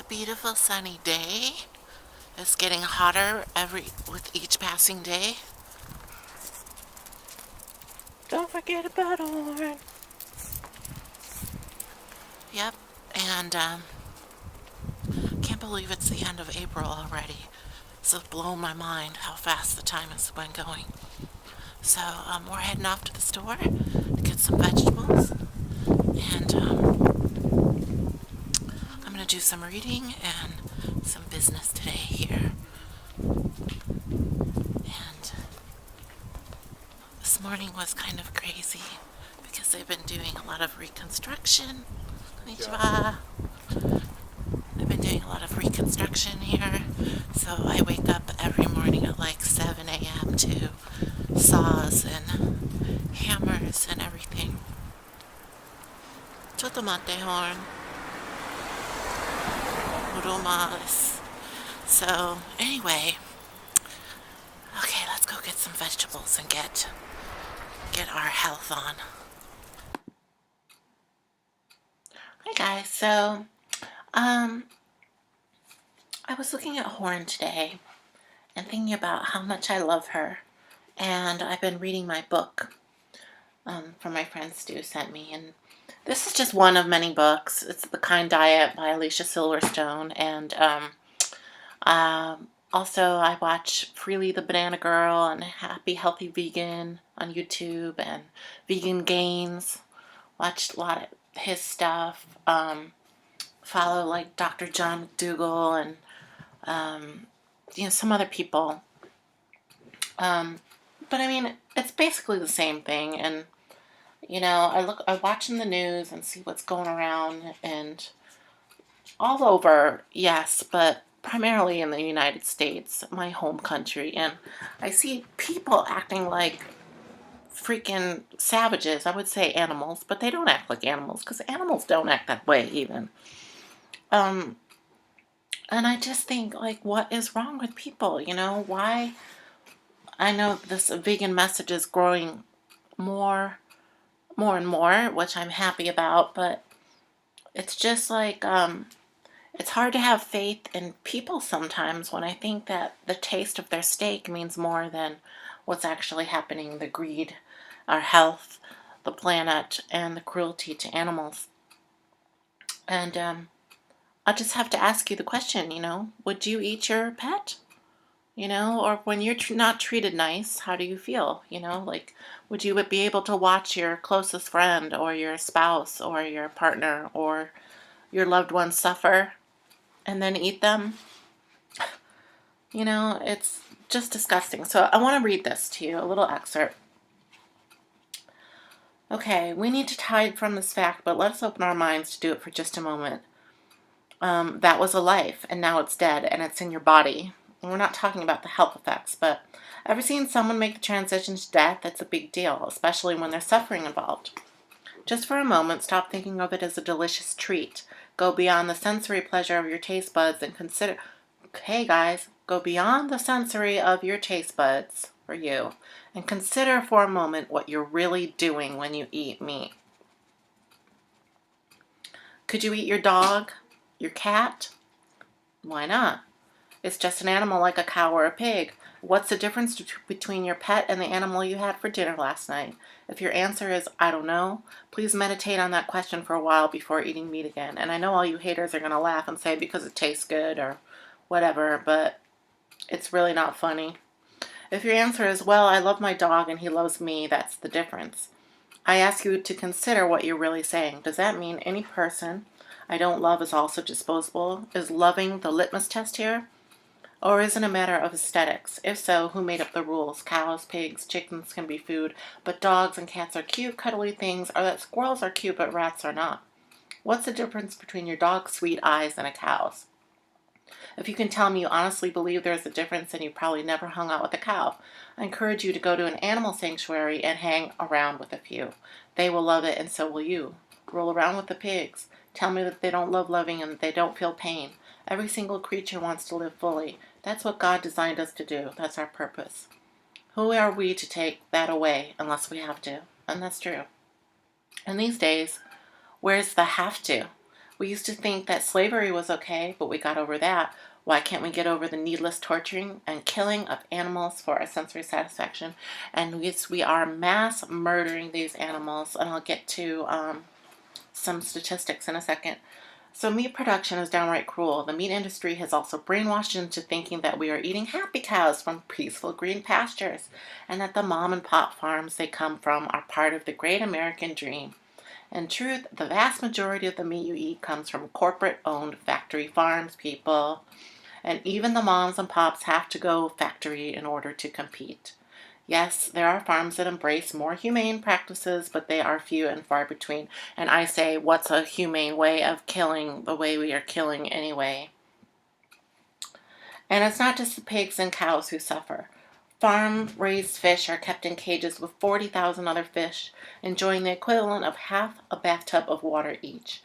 beautiful sunny day. It's getting hotter with each passing day. Don't forget about horn. Yep, and can't believe it's the end of April already. It's blown my mind how fast the time has been going. So we're heading off to the store to get some vegetables, and I'm gonna do some reading and some business today here. And this morning was kind of crazy because they've been doing a lot of reconstruction. Konnichiwa. They've been doing a lot of reconstruction here, so I wake up every morning at like 7 a.m. to saws and hammers and everything. Chotomate horn. Urumas. So, anyway, okay, let's go get some vegetables and get our health on. Hi guys, so I was looking at Horn today and thinking about how much I love her, and I've been reading my book from my friend Stu sent me, and this is just one of many books. It's The Kind Diet by Alicia Silverstone, and also I watch Freely the Banana Girl and Happy Healthy Vegan on YouTube, and Vegan Gains. Watched a lot of his stuff. Follow like Dr. John McDougall and some other people. But I mean, it's basically the same thing, and I watch in the news and see what's going around and all over, yes, but primarily in the United States, my home country, and I see people acting like freaking savages. I would say animals, but they don't act like animals because animals don't act that way even. And I just think, like, what is wrong with people? Why? I know this vegan message is growing more and more, which I'm happy about, but it's just like, it's hard to have faith in people sometimes when I think that the taste of their steak means more than what's actually happening, the greed, our health, the planet, and the cruelty to animals. And I'll just have to ask you the question, would you eat your pet? Or when you're not treated nice, how do you feel? Like, would you be able to watch your closest friend or your spouse or your partner or your loved one suffer and then eat them? It's just disgusting. So I want to read this to you, a little excerpt. Okay, we need to hide from this fact, but let's open our minds to do it for just a moment. That was a life, and now it's dead, and it's in your body. And we're not talking about the health effects, but ever seen someone make the transition to death? It's a big deal, especially when there's suffering involved. Just for a moment, stop thinking of it as a delicious treat. Go beyond the sensory pleasure of your taste buds and consider... Okay, guys, go beyond the sensory of your taste buds for you and consider for a moment what you're really doing when you eat meat. Could you eat your dog? Your cat? Why not? It's just an animal like a cow or a pig. What's the difference between your pet and the animal you had for dinner last night? If your answer is, I don't know, please meditate on that question for a while before eating meat again. And I know all you haters are going to laugh and say because it tastes good or whatever, but it's really not funny. If your answer is, well, I love my dog and he loves me, that's the difference. I ask you to consider what you're really saying. Does that mean any person I don't love is also disposable? Is loving the litmus test here? Or is it a matter of aesthetics? If so, who made up the rules? Cows, pigs, chickens can be food, but dogs and cats are cute, cuddly things, or that squirrels are cute, but rats are not. What's the difference between your dog's sweet eyes and a cow's? If you can tell me you honestly believe there's a difference, then you probably never hung out with a cow. I encourage you to go to an animal sanctuary and hang around with a few. They will love it, and so will you. Roll around with the pigs. Tell me that they don't love loving and that they don't feel pain. Every single creature wants to live fully. That's what God designed us to do. That's our purpose. Who are we to take that away unless we have to? And that's true. And these days, where's the have to? We used to think that slavery was okay, but we got over that. Why can't we get over the needless torturing and killing of animals for our sensory satisfaction? And yes, we are mass murdering these animals, and I'll get to some statistics in a second. So meat production is downright cruel. The meat industry has also brainwashed into thinking that we are eating happy cows from peaceful green pastures, and that the mom and pop farms they come from are part of the great American dream. In truth, the vast majority of the meat you eat comes from corporate-owned factory farms, people. And even the moms and pops have to go factory in order to compete. Yes, there are farms that embrace more humane practices, but they are few and far between. And I say, what's a humane way of killing the way we are killing anyway? And it's not just the pigs and cows who suffer. Farm-raised fish are kept in cages with 40,000 other fish, enjoying the equivalent of half a bathtub of water each.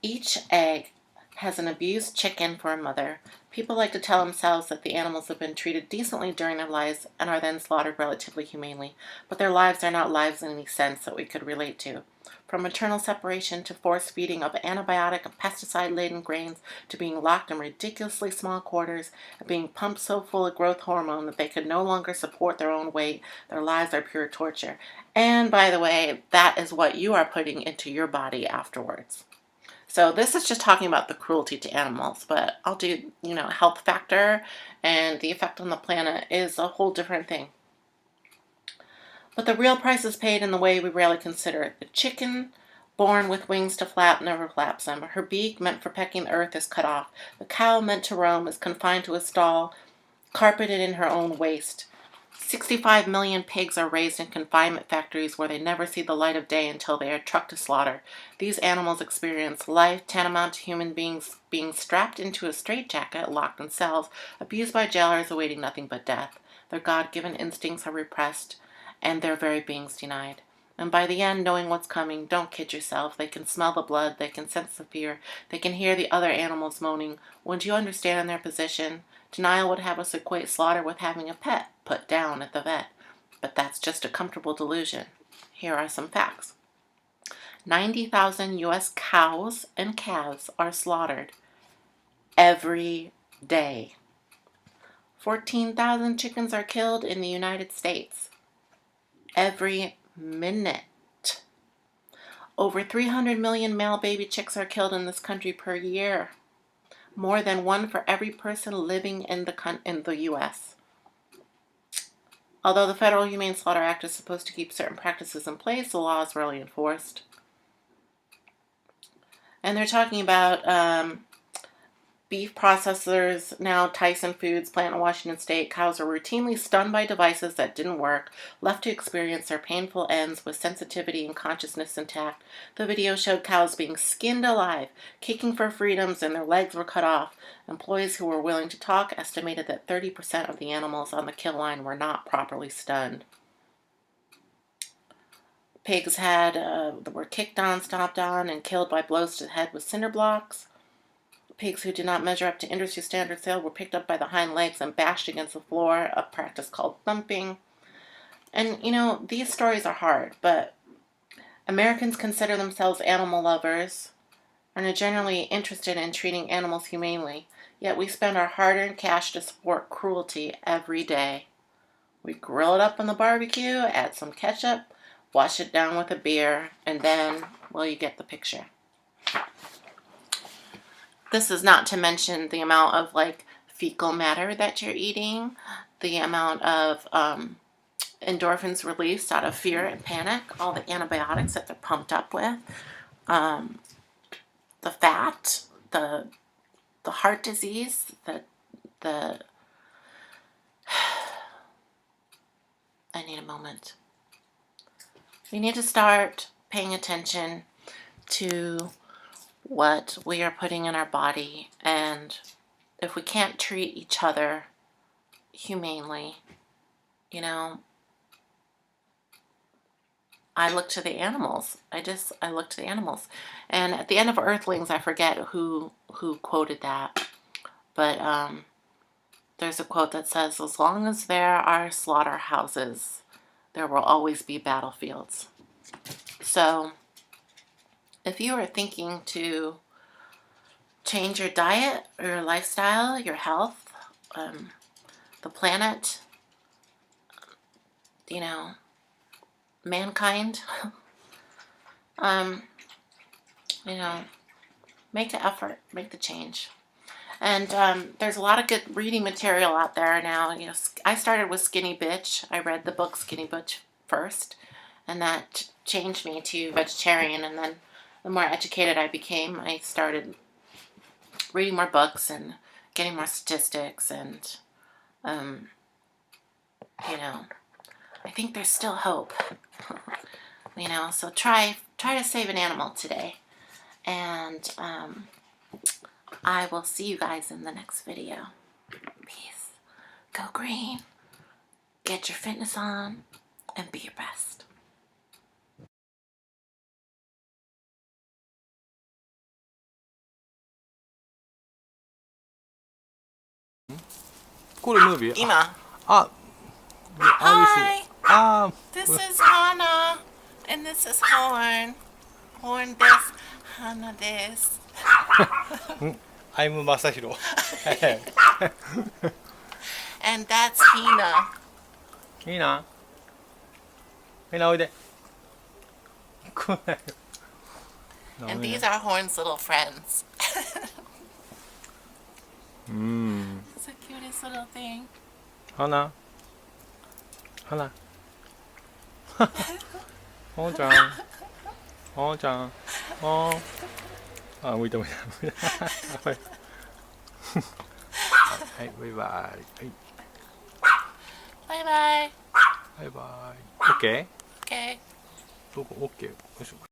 Each egg has an abused chicken for a mother. People like to tell themselves that the animals have been treated decently during their lives and are then slaughtered relatively humanely, but their lives are not lives in any sense that we could relate to. From maternal separation to force feeding of antibiotic and pesticide-laden grains to being locked in ridiculously small quarters and being pumped so full of growth hormone that they could no longer support their own weight, their lives are pure torture. And by the way, that is what you are putting into your body afterwards. So this is just talking about the cruelty to animals, but I'll do, health factor and the effect on the planet is a whole different thing. But the real price is paid in the way we rarely consider it. The chicken, born with wings to flap, never flaps them. Her beak, meant for pecking the earth, is cut off. The cow, meant to roam, is confined to a stall, carpeted in her own waste. 65 million pigs are raised in confinement factories where they never see the light of day until they are trucked to slaughter. These animals experience life tantamount to human beings being strapped into a straitjacket, locked in cells, abused by jailers awaiting nothing but death. Their God-given instincts are repressed, and their very beings denied. And by the end, knowing what's coming, don't kid yourself. They can smell the blood, they can sense the fear, they can hear the other animals moaning. Wouldn't you understand their position? Denial would have us equate slaughter with having a pet put down at the vet. But that's just a comfortable delusion. Here are some facts. 90,000 U.S. cows and calves are slaughtered every day. 14,000 chickens are killed in the United States every minute. Over 300 million male baby chicks are killed in this country per year. More than one for every person living in the U.S. Although the Federal Humane Slaughter Act is supposed to keep certain practices in place, the law is rarely enforced. And they're talking about beef processors, now Tyson Foods plant in Washington State. Cows are routinely stunned by devices that didn't work, left to experience their painful ends with sensitivity and consciousness intact. The video showed cows being skinned alive, kicking for freedoms, and their legs were cut off. Employees who were willing to talk estimated that 30% of the animals on the kill line were not properly stunned. Pigs were kicked on, stomped on, and killed by blows to the head with cinder blocks. Pigs who did not measure up to industry standard sale were picked up by the hind legs and bashed against the floor, a practice called thumping. And, these stories are hard, but Americans consider themselves animal lovers and are generally interested in treating animals humanely, yet we spend our hard-earned cash to support cruelty every day. We grill it up on the barbecue, add some ketchup, wash it down with a beer, and then, well, you get the picture. This is not to mention the amount of fecal matter that you're eating, the amount of endorphins released out of fear and panic, all the antibiotics that they're pumped up with, the fat, the heart disease, the I need a moment. We need to start paying attention to what we are putting in our body, and if we can't treat each other humanely, I look to the animals. I look to the animals. And at the end of Earthlings, I forget who quoted that, but there's a quote that says, as long as there are slaughterhouses, there will always be battlefields. So if you are thinking to change your diet, your lifestyle, your health, the planet, you know, mankind. You know, make the effort, make the change. And there's a lot of good reading material out there now. You know, I started with Skinny Bitch. I read the book Skinny Bitch first, and that changed me to vegetarian. And then the more educated I became, I started reading more books and getting more statistics. And you know, I think there's still hope. You know, so try to save an animal today. And I will see you guys in the next video. Peace. Go green. Get your fitness on. And be your best. これムービー今。あ、Hi! あ This is Hana. And this is Horn. Horn this. Hana this. I'm マサヒロ And that's Hina. いいなみんなおいで来ない And these are Horn's little friends. It's the cutest little thing. 花花ほんちゃんほんちゃんほんあ、向いた向いた向いたはいバイバイはい Bye bye. バイバイ OK? Okay. どこ OK? よいしょ